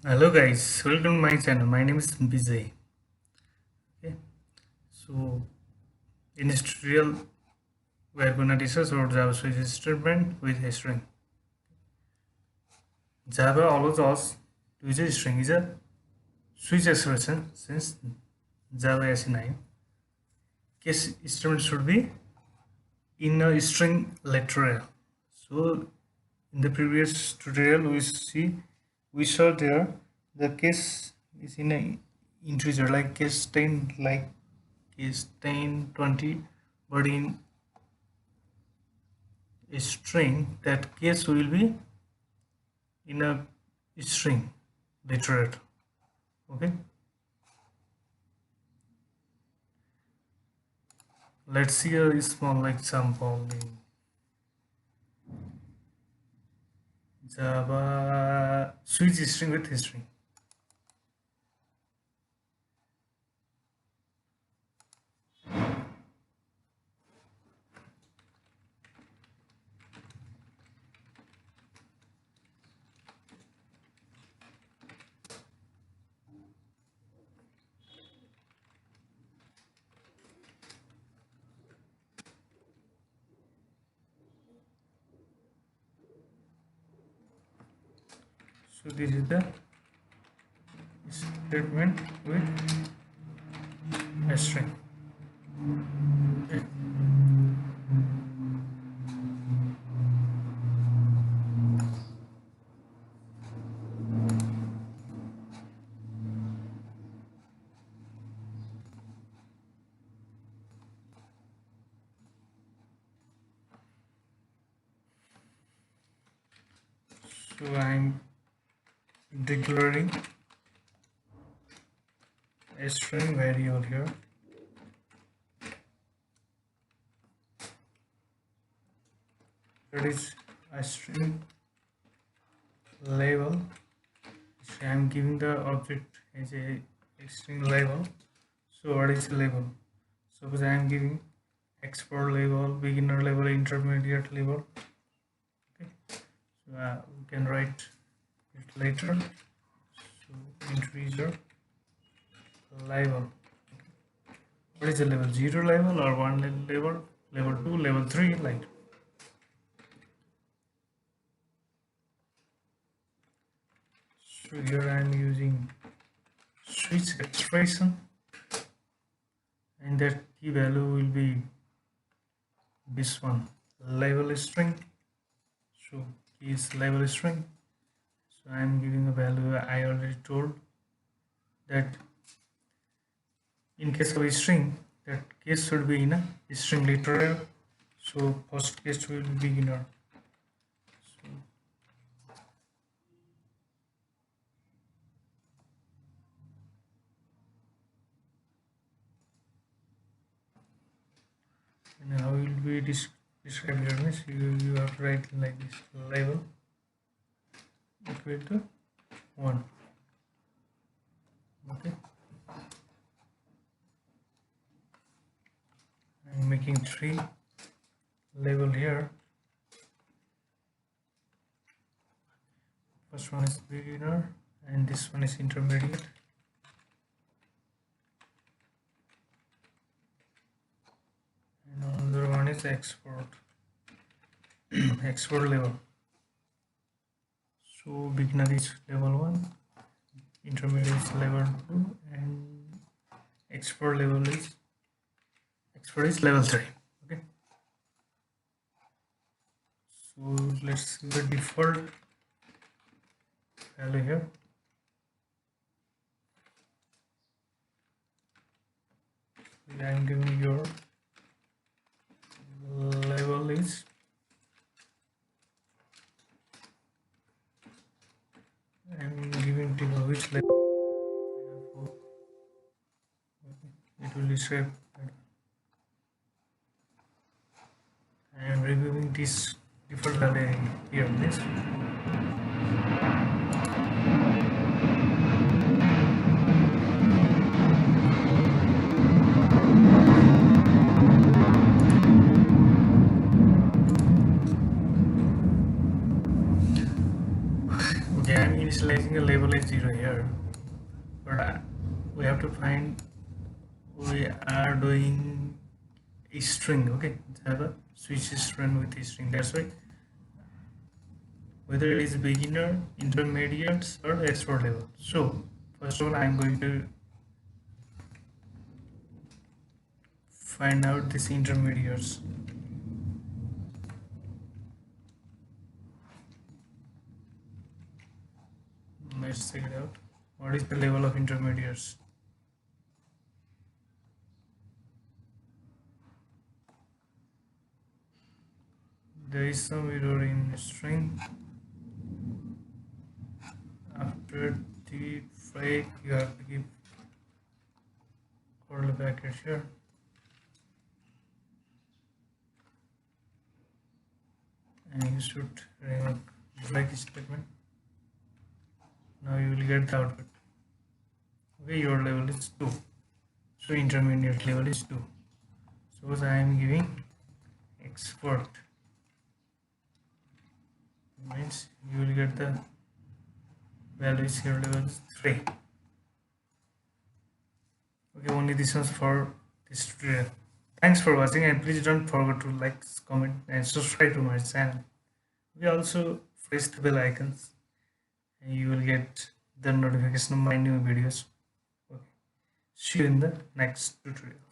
Hello guys, welcome to my channel. My name is Visite. Okay, so in this tutorial, we are gonna discuss about Java switch statement with a string. Java allows us to use a string is a switch expression since Java SE9. Case statement should be in a string literal. So in the previous tutorial, we saw there the case is in a integer like case 10 like is 10 20, but in a string that case will be in a string literate. Okay, let's see a small example in Java switch string with history. So this is the statement with a string. Okay. So I'm declaring a string variable here. That is a string label. So I'm giving the object as a string label. So what is the label? Suppose I am giving export label, beginner label, intermediate label. Okay, so we can write it later. So integer label. What is the level? 0 level or 1 level, level 2, level 3, like. So here I am using switch expression, and that key value will be this one, label string. So key is label string. So I am giving a value. I already told that in case of a string, that case should be in a string literal. So first case will be beginner. So and how will be describe here means you have to write like this, label equal to 1. Okay, I'm making 3 label here. First one is beginner and this one is intermediate. And another one is export export level. So beginner is level 1, intermediate is level 2, and export is level 3. Okay, so let's see the default value here. I am giving your level is I am giving table which level it will describe. I am reviewing this default value here. This okay, I am initializing think a label is 0 here, but we have to find, we are doing a string. Okay, have a switch string with a string. That's why whether it is beginner, intermediate, or expert level. So first of all, I'm going to find out these intermediates. Let's check it out. What is the level of intermediates? There is some error in string. After the break, you have to give curly bracket here. And you should remove break statement. Now you will get the output. Okay, your level is 2. So intermediate level is 2. Suppose I am giving expert, means you will get the values here, level is 3. Okay, only this was for this tutorial. Thanks for watching, and please don't forget to like, comment and subscribe to my channel. We also press the bell icons and you will get the notification of my new videos. Okay. See you in the next tutorial.